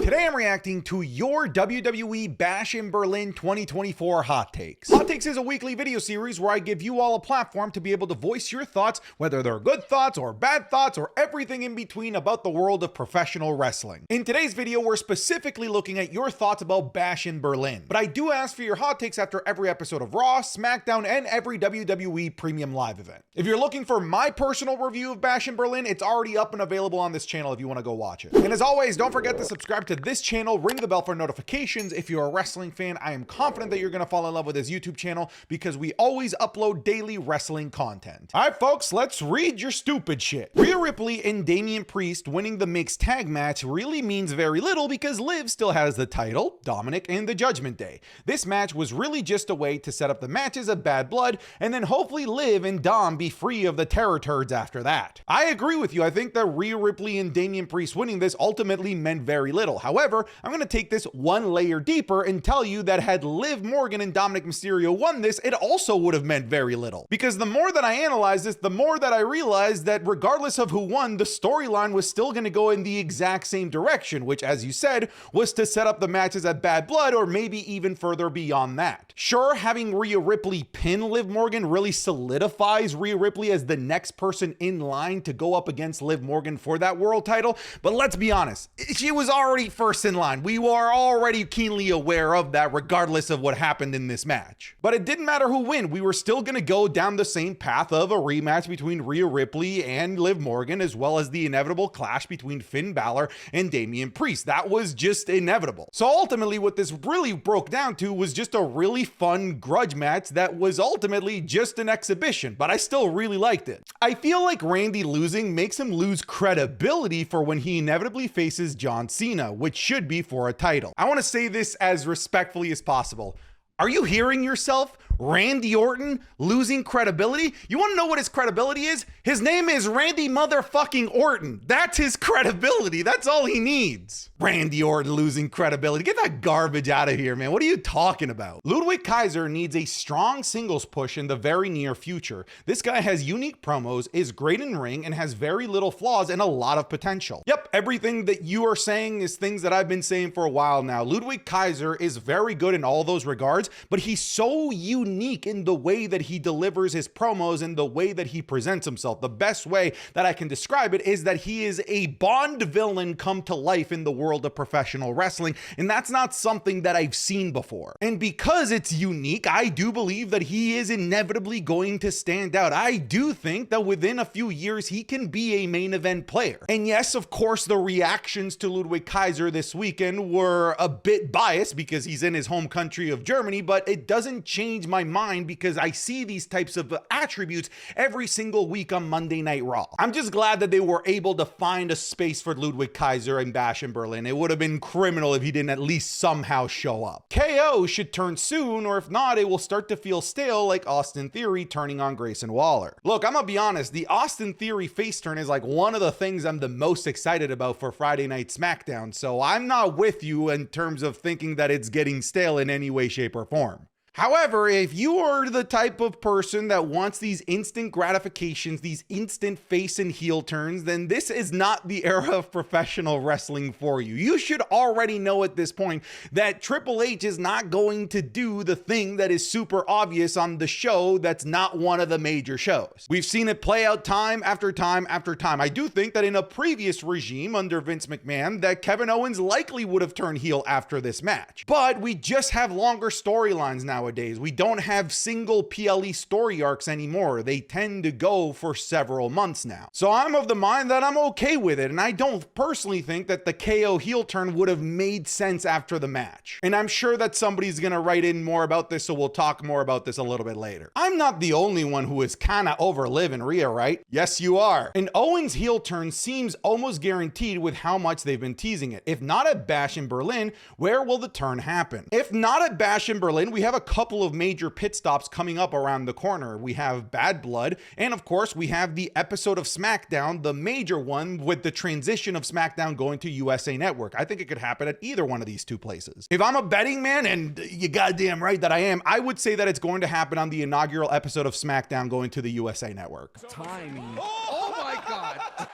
Today I'm reacting to your WWE Bash in Berlin 2024 Hot Takes. Hot Takes is a weekly video series where I give you all a platform to be able to voice your thoughts, whether they're good thoughts or bad thoughts or everything in between about the world of professional wrestling. In today's video, we're specifically looking at your thoughts about Bash in Berlin, but I do ask for your hot takes after every episode of Raw, SmackDown, and every WWE Premium Live event. If you're looking for my personal review of Bash in Berlin, it's already up and available on this channel if you want to go watch it. And as always, don't forget to subscribe to this channel, ring the bell for notifications. If you're a wrestling fan, I am confident that you're going to fall in love with this YouTube channel because we always upload daily wrestling content. All right, folks, let's read your stupid shit. Rhea Ripley and Damian Priest winning the mixed tag match really means very little because Liv still has the title, Dominic, and the Judgment Day. This match was really just a way to set up the matches of Bad Blood and then hopefully Liv and Dom be free of the terror turds after that. I agree with you. I think that Rhea Ripley and Damian Priest winning this ultimately meant very little. However, I'm going to take this one layer deeper and tell you that had Liv Morgan and Dominic Mysterio won this, it also would have meant very little. Because the more that I analyze this, the more that I realize that regardless of who won, the storyline was still going to go in the exact same direction, which, as you said, was to set up the matches at Bad Blood or maybe even further beyond that. Sure, having Rhea Ripley pin Liv Morgan really solidifies Rhea Ripley as the next person in line to go up against Liv Morgan for that world title, but let's be honest, she was already first in line. We were already keenly aware of that regardless of what happened in this match. But it didn't matter who won, we were still going to go down the same path of a rematch between Rhea Ripley and Liv Morgan, as well as the inevitable clash between Finn Balor and Damian Priest. That was just inevitable. So ultimately what this really broke down to was just a really fun grudge match that was ultimately just an exhibition, but I still really liked it. I feel like Randy losing makes him lose credibility for when he inevitably faces John Cena, which should be for a title. I want to say this as respectfully as possible. Are you hearing yourself? Randy Orton losing credibility? You want to know what his credibility is? His name is Randy motherfucking Orton. That's his credibility. That's all he needs. Randy Orton losing credibility. Get that garbage out of here, man. What are you talking about? Ludwig Kaiser needs a strong singles push in the very near future. This guy has unique promos, is great in ring, and has very little flaws and a lot of potential. Yep, everything that you are saying is things that I've been saying for a while now. Ludwig Kaiser is very good in all those regards, but he's so unique in the way that he delivers his promos and the way that he presents himself. The best way that I can describe it is that he is a Bond villain come to life in the world of professional wrestling, and that's not something that I've seen before. And because it's unique, I do believe that he is inevitably going to stand out. I do think that within a few years he can be a main event player. And yes, of course, the reactions to Ludwig Kaiser this weekend were a bit biased because he's in his home country of Germany, but it doesn't change my mind because I see these types of attributes every single week on Monday Night Raw. I'm just glad that they were able to find a space for Ludwig Kaiser and Bash in Berlin. It would have been criminal if he didn't at least somehow show up. KO should turn soon, or if not, it will start to feel stale like Austin Theory turning on Grayson Waller. Look, I'm gonna be honest, the Austin Theory face turn is like one of the things I'm the most excited about for Friday Night SmackDown, so I'm not with you in terms of thinking that it's getting stale in any way, shape, or form. However, if you are the type of person that wants these instant gratifications, these instant face and heel turns, then this is not the era of professional wrestling for you. You should already know at this point that Triple H is not going to do the thing that is super obvious on the show that's not one of the major shows. We've seen it play out time after time after time. I do think that in a previous regime under Vince McMahon that Kevin Owens likely would have turned heel after this match. But we just have longer storylines now. Nowadays, we don't have single PLE story arcs anymore. They tend to go for several months now. So I'm of the mind that I'm okay with it, and I don't personally think that the KO heel turn would have made sense after the match. And I'm sure that somebody's gonna write in more about this, so we'll talk more about this a little bit later. I'm not the only one who is kinda over Liv and Rhea, right? Yes, you are. And Owens' heel turn seems almost guaranteed with how much they've been teasing it. If not at Bash in Berlin, where will the turn happen? If not at Bash in Berlin, we have a couple of major pit stops coming up around the corner. We have Bad Blood, and of course we have the episode of SmackDown, the major one with the transition of SmackDown going to USA Network. I think it could happen at either one of these two places. If I'm a betting man, and you goddamn right that I am, I would say that it's going to happen on the inaugural episode of SmackDown going to the USA Network. Timing. Oh my God.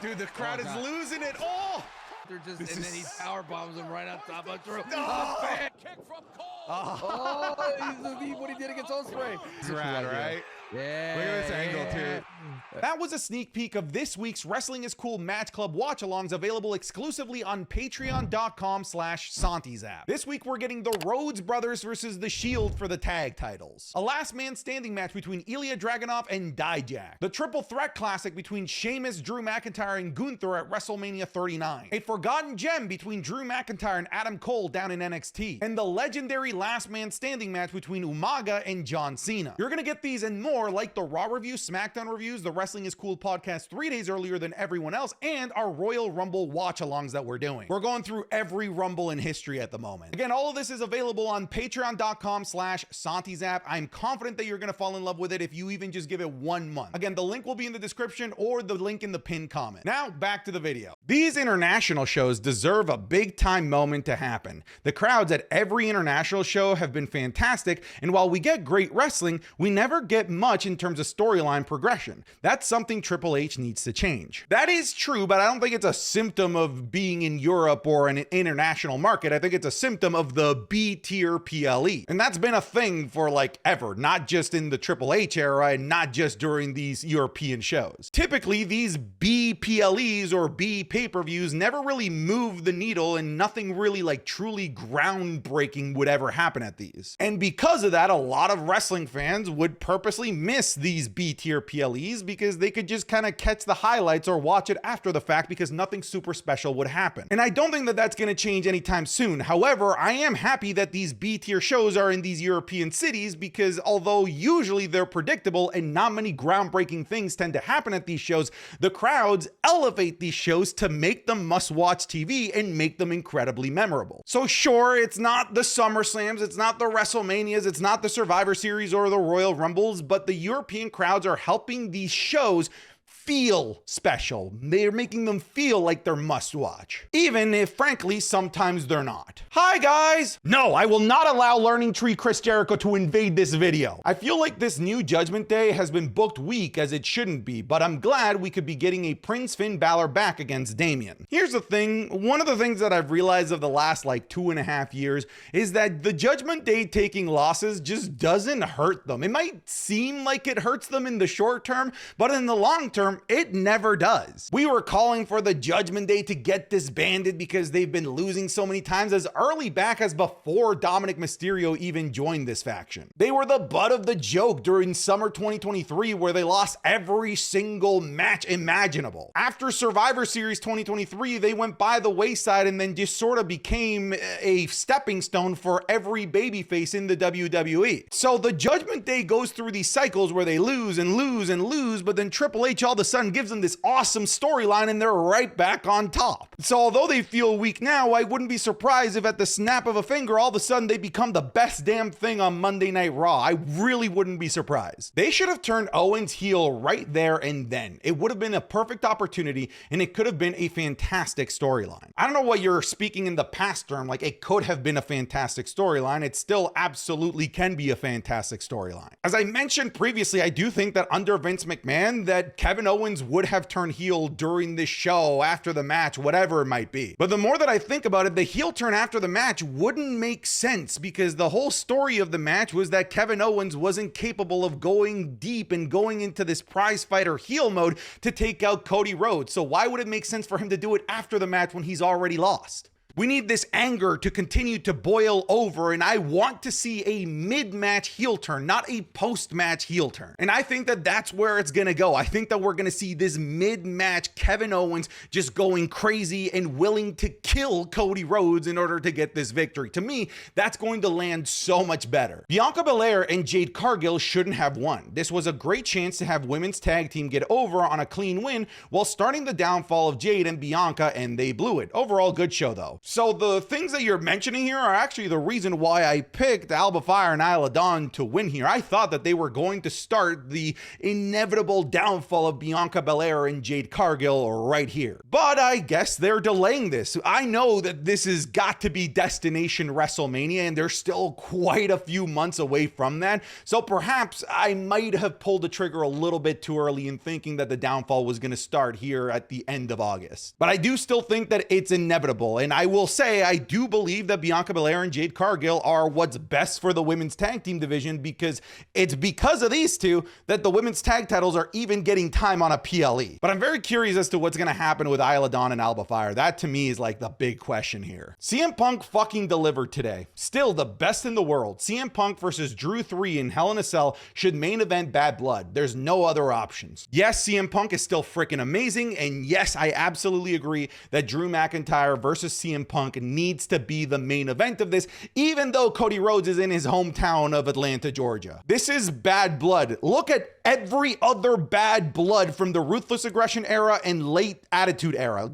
Dude, the crowd is losing it. Oh! And then he power bombs him right on top of Drew. Kick from Cole. Oh, what he did against Ospreay. Rad, right? Yeah. Look at this angle, too. That was a sneak peek of this week's Wrestling is Cool Match Club watch-alongs available exclusively on patreon.com/SantiZap. This week, we're getting the Rhodes Brothers versus The Shield for the tag titles. A last man standing match between Ilya Dragunov and Dijak. The Triple Threat Classic between Sheamus, Drew McIntyre, and Gunther at WrestleMania 39. A forgotten gem between Drew McIntyre and Adam Cole down in NXT. And the legendary last man standing match between Umaga and John Cena. You're gonna get these and more, like the Raw reviews, SmackDown reviews, the Wrestling is Cool podcast 3 days earlier than everyone else, and our Royal Rumble watch-alongs that we're doing. We're going through every Rumble in history at the moment. Again, all of this is available on patreon.com/SantiZap. I'm confident that you're gonna fall in love with it if you even just give it 1 month. Again, the link will be in the description or the link in the pinned comment. Now, back to the video. These international shows deserve a big-time moment to happen. The crowds at every international show have been fantastic, and while we get great wrestling, we never get much in terms of storyline progression. That's something Triple H needs to change. That is true, but I don't think it's a symptom of being in Europe or an international market. I think it's a symptom of the B-tier PLE. And that's been a thing for like ever, not just in the Triple H era and not just during these European shows. Typically, these B PLEs or B pay-per-views never really move the needle, and nothing really like truly groundbreaking would ever happen at these. And because of that, a lot of wrestling fans would purposely miss these B-tier PLEs because they could just kind of catch the highlights or watch it after the fact because nothing super special would happen. And I don't think that that's going to change anytime soon. However, I am happy that these B-tier shows are in these European cities because although usually they're predictable and not many groundbreaking things tend to happen at these shows, the crowds elevate these shows to make them must-watch TV and make them incredibly memorable. So sure, it's not the SummerSlams, it's not the WrestleManias, it's not the Survivor Series or the Royal Rumbles, but the European crowds are helping these shows feel special. They're making them feel like they're must watch, even if frankly sometimes they're not. Hi guys! No, I will not allow Learning Tree Chris Jericho to invade this video. I feel like this new Judgment Day has been booked weak as it shouldn't be, but I'm glad we could be getting a Prince Finn Balor back against Damian. Here's the thing, one of the things that I've realized of the last like 2.5 years is that the Judgment Day taking losses just doesn't hurt them. It might seem like it hurts them in the short term, but in the long term, it never does. We were calling for the Judgment Day to get disbanded because they've been losing so many times as early back as before Dominic Mysterio even joined this faction. They were the butt of the joke during summer 2023 where they lost every single match imaginable. After Survivor Series 2023, they went by the wayside and then just sort of became a stepping stone for every babyface in the WWE. So the Judgment Day goes through these cycles where they lose and lose and lose, but then Triple H all of a sudden gives them this awesome storyline and they're right back on top. So although they feel weak now, I wouldn't be surprised if at the snap of a finger all of a sudden they become the best damn thing on Monday Night Raw. I really wouldn't be surprised. They should have turned Owens heel right there and then. It would have been a perfect opportunity and it could have been a fantastic storyline. I don't know what you're speaking in the past term, like it could have been a fantastic storyline. It still absolutely can be a fantastic storyline. As I mentioned previously, I do think that under Vince McMahon that Kevin Owens would have turned heel during this show, after the match, whatever it might be. But the more that I think about it, the heel turn after the match wouldn't make sense because the whole story of the match was that Kevin Owens wasn't capable of going deep and going into this prize fighter heel mode to take out Cody Rhodes. So why would it make sense for him to do it after the match when he's already lost? We need this anger to continue to boil over, and I want to see a mid-match heel turn, not a post-match heel turn. And I think that that's where it's gonna go. I think that we're gonna see this mid-match Kevin Owens just going crazy and willing to kill Cody Rhodes in order to get this victory. To me, that's going to land so much better. Bianca Belair and Jade Cargill shouldn't have won. This was a great chance to have women's tag team get over on a clean win while starting the downfall of Jade and Bianca, and they blew it. Overall, good show though. So the things that you're mentioning here are actually the reason why I picked Alba Fire and Isla Dawn to win here. I thought that they were going to start the inevitable downfall of Bianca Belair and Jade Cargill right here. But I guess they're delaying this. I know that this has got to be Destination WrestleMania, and they're still quite a few months away from that. So perhaps I might have pulled the trigger a little bit too early in thinking that the downfall was going to start here at the end of August. But I do still think that it's inevitable. And I will say, I do believe that Bianca Belair and Jade Cargill are what's best for the women's tag team division, because it's because of these two that the women's tag titles are even getting time on a PLE. But I'm very curious as to what's going to happen with Isla Dawn and Alba Fire. That to me is like the big question here. CM Punk fucking delivered today. Still the best in the world. CM Punk versus Drew 3 in Hell in a Cell should main event Bad Blood. There's no other options. Yes, CM Punk is still freaking amazing. And yes, I absolutely agree that Drew McIntyre versus CM Punk needs to be the main event of this, even though Cody Rhodes is in his hometown of Atlanta, Georgia. This is Bad Blood. Look at every other Bad Blood from the Ruthless Aggression era and late Attitude era.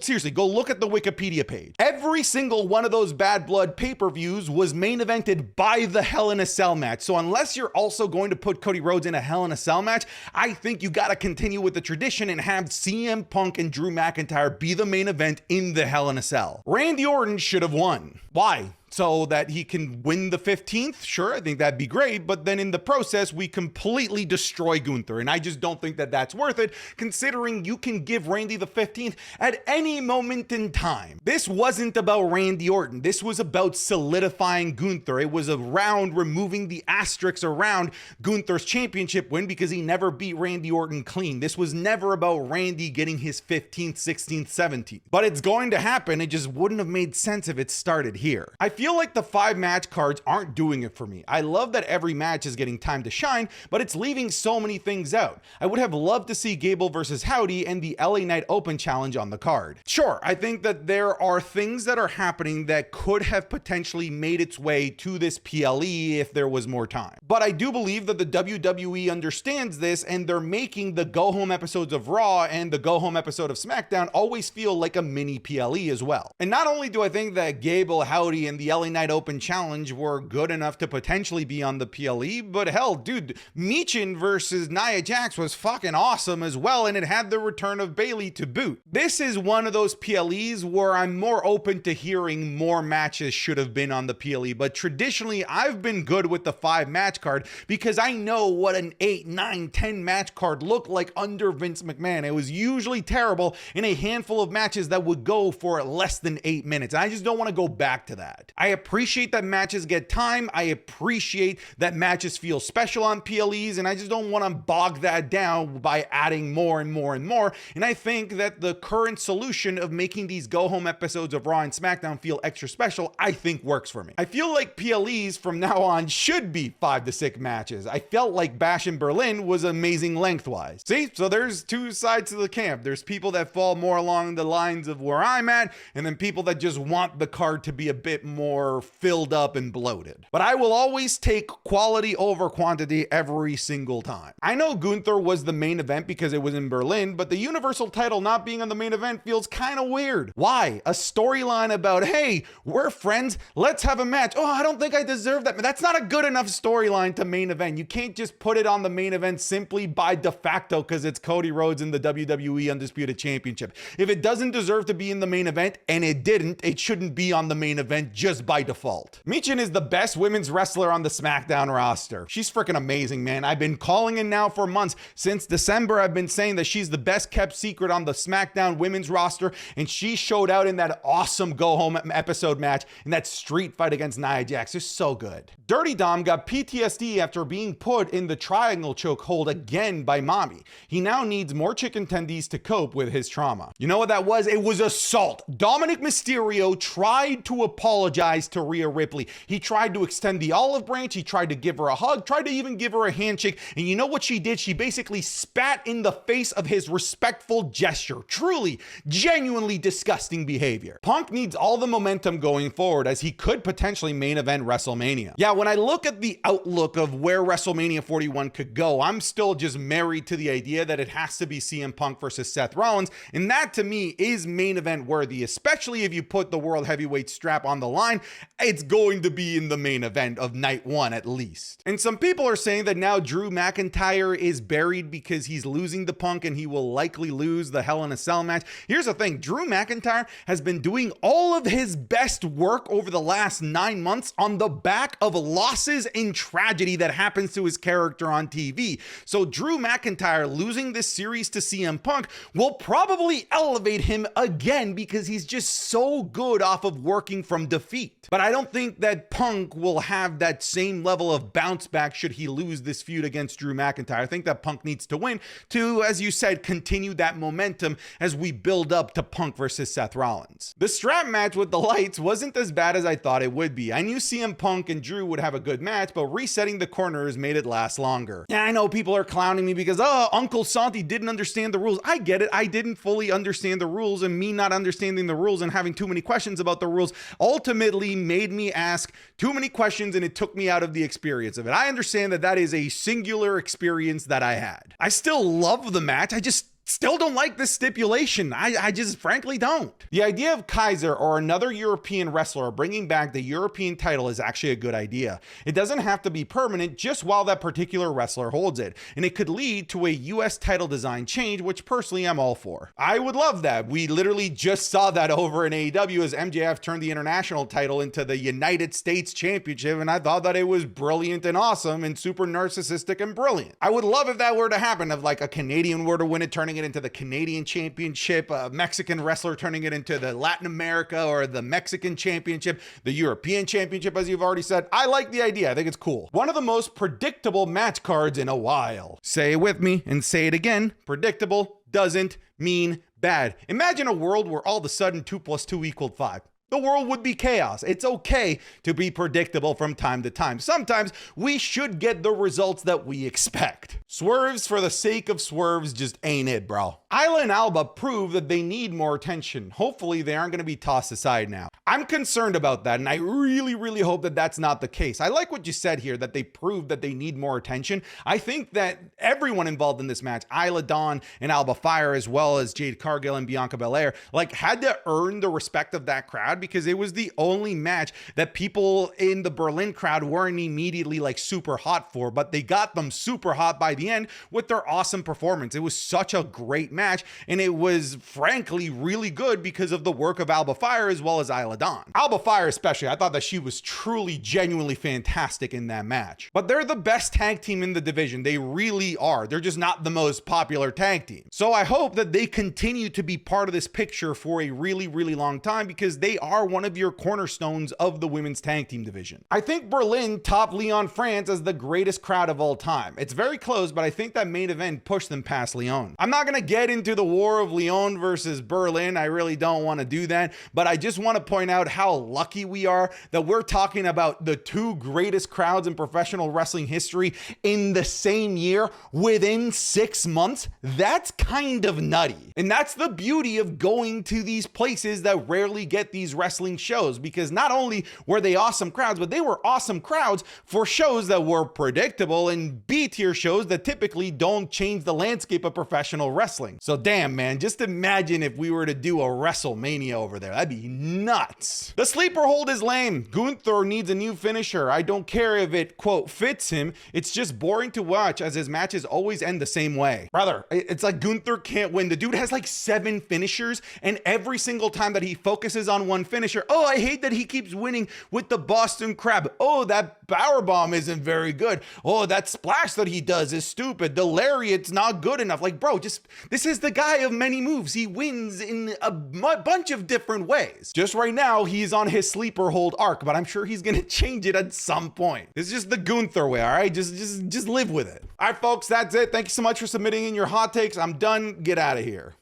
Seriously, go look at the Wikipedia page. Every single one of those Bad Blood pay-per-views was main evented by the Hell in a Cell match. So unless you're also going to put Cody Rhodes in a Hell in a Cell match, I think you got to continue with the tradition and have CM Punk and Drew McIntyre be the main event in the Hell in a Cell. Randy Orton should have won. Why? So that he can win the 15th? Sure, I think that'd be great, but then in the process, we completely destroy Gunther, and I just don't think that that's worth it, considering you can give Randy the 15th at any moment in time. This wasn't about Randy Orton. This was about solidifying Gunther. It was around removing the asterisks around Gunther's championship win because he never beat Randy Orton clean. This was never about Randy getting his 15th, 16th, 17th. But it's going to happen. It just wouldn't have made sense if it started here. I feel like the 5 match cards aren't doing it for me. I love that every match is getting time to shine, but it's leaving so many things out. I would have loved to see Gable versus Howdy and the LA Knight Open challenge on the card. Sure, I think that there are things that are happening that could have potentially made its way to this PLE if there was more time. But I do believe that the WWE understands this, and they're making the go-home episodes of Raw and the go-home episode of SmackDown always feel like a mini PLE as well. And not only do I think that Gable, Howdy, and the LA Knight Open challenge were good enough to potentially be on the PLE, but hell, dude, Michin versus Nia Jax was fucking awesome as well, and it had the return of Bayley to boot. This is one of those PLEs where I'm more open to hearing more matches should have been on the PLE, but traditionally I've been good with the 5 match card because I know what an 8, 9, 10 match card looked like under Vince McMahon. It was usually terrible in a handful of matches that would go for less than 8 minutes, and I just don't want to go back to that. I appreciate that matches get time. I appreciate that matches feel special on PLEs, and I just don't want to bog that down by adding more and more and more. And I think that the current solution of making these go-home episodes of Raw and SmackDown feel extra special, I think works for me. I feel like PLEs from now on should be 5 to 6 matches. I felt like Bash in Berlin was amazing lengthwise. See, so there's 2 sides to the camp. There's people that fall more along the lines of where I'm at, and then people that just want the card to be a bit more filled up and bloated. But I will always take quality over quantity every single time. I know Gunther was the main event because it was in Berlin, but the Universal title not being on the main event feels kind of weird. Why? A storyline about, hey, we're friends, let's have a match. Oh, I don't think I deserve that. That's not a good enough storyline to main event. You can't just put it on the main event simply by de facto because it's Cody Rhodes in the WWE Undisputed Championship. If it doesn't deserve to be in the main event, and it didn't, it shouldn't be on the main event just by default. Michin is the best women's wrestler on the SmackDown roster. She's freaking amazing, man. I've been calling it now for months. Since December, I've been saying that she's the best kept secret on the SmackDown women's roster, and she showed out in that awesome go-home episode match in that street fight against Nia Jax. It's so good. Dirty Dom got PTSD after being put in the triangle chokehold again by Mommy. He now needs more chicken tendies to cope with his trauma. You know what that was? It was assault. Dominic Mysterio tried to apologize apologize to Rhea Ripley. He tried to extend the olive branch. He tried to give her a hug, tried to even give her a handshake. And you know what she did? She basically spat in the face of his respectful gesture. Truly, genuinely disgusting behavior. Punk needs all the momentum going forward as he could potentially main event WrestleMania. Yeah, when I look at the outlook of where WrestleMania 41 could go, I'm still just married to the idea that it has to be CM Punk versus Seth Rollins. And that to me is main event worthy, especially if you put the World Heavyweight strap on the line. It's going to be in the main event of night one at least. And some people are saying that now Drew McIntyre is buried because he's losing to Punk and he will likely lose the Hell in a Cell match. Here's the thing, Drew McIntyre has been doing all of his best work over the last 9 months on the back of losses and tragedy that happens to his character on TV. So Drew McIntyre losing this series to CM Punk will probably elevate him again because he's just so good off of working from defeat. But I don't think that Punk will have that same level of bounce back should he lose this feud against Drew McIntyre. I think that Punk needs to win to, as you said, continue that momentum as we build up to Punk versus Seth Rollins. The strap match with the lights wasn't as bad as I thought it would be. I knew CM Punk and Drew would have a good match, but resetting the corners made it last longer. Yeah, I know people are clowning me because, oh, Uncle Santi didn't understand the rules. I get it. I didn't fully understand the rules, and me not understanding the rules and having too many questions about the rules ultimately made me ask too many questions, and it took me out of the experience of it. I understand that that is a singular experience that I had. I still love the match. I just still don't like this stipulation. I just frankly don't. The idea of Kaiser or another European wrestler bringing back the European title is actually a good idea. It doesn't have to be permanent just while that particular wrestler holds it, and it could lead to a US title design change, which personally I'm all for. I would love that. We literally just saw that over in AEW as MJF turned the international title into the United States Championship, and I thought that it was brilliant and awesome and super narcissistic and brilliant. I would love if that were to happen, if like a Canadian were to win it, turning it into the Canadian Championship, a Mexican wrestler turning it into the Latin America or the Mexican Championship, the European Championship, as you've already said. I like the idea. I think it's cool. One of the most predictable match cards in a while. Say it with me and say it again. Predictable doesn't mean bad. Imagine a world where all of a sudden 2 + 2 = 5. The world would be chaos. It's okay to be predictable from time to time. Sometimes we should get the results that we expect. Swerves for the sake of swerves just ain't it, bro. Isla and Alba prove that they need more attention. Hopefully they aren't going to be tossed aside now. I'm concerned about that, and I really hope that that's not the case. I like what you said here, that they proved that they need more attention. I think that everyone involved in this match, Isla Dawn and Alba Fire, as well as Jade Cargill and Bianca Belair, like had to earn the respect of that crowd, because it was the only match that people in the Berlin crowd weren't immediately like super hot for, but they got them super hot by the end with their awesome performance. It was such a great match, and it was frankly really good because of the work of Alba Fire as well as Isla Dawn. Alba Fire especially, I thought that she was truly genuinely fantastic in that match. But they're the best tag team in the division. They really are. They're just not the most popular tag team. So I hope that they continue to be part of this picture for a really long time, because they are one of your cornerstones of the women's tag team division. I think Berlin topped Lyon, France as the greatest crowd of all time. It's very close, but I think that main event pushed them past Lyon. I'm not going to get into the war of Lyon versus Berlin. I really don't want to do that, but I just want to point out how lucky we are that we're talking about the two greatest crowds in professional wrestling history in the same year within 6 months. That's kind of nutty. And that's the beauty of going to these places that rarely get these wrestling shows, because not only were they awesome crowds, but they were awesome crowds for shows that were predictable and B-tier shows that typically don't change the landscape of professional wrestling. So damn, man, just imagine if we were to do a WrestleMania over there. That'd be nuts. The sleeper hold is lame. Gunther needs a new finisher. I don't care if it, quote, fits him. It's just boring to watch, as his matches always end the same way. Brother, it's like Gunther can't win. The dude has like 7 finishers, and every single time that he focuses on one finisher, oh, I hate that he keeps winning with the Boston Crab. Oh, that powerbomb isn't very good. Oh, that splash that he does is stupid. The lariat's not good enough. Like, bro, just, this is the guy of many moves. He wins in a bunch of different ways. Just right now, he's on his sleeper hold arc, but I'm sure he's gonna change it at some point. It's just the Gunther way, all right? Just live with it. All right, folks, that's it. Thank you so much for submitting in your hot takes. I'm done. Get out of here.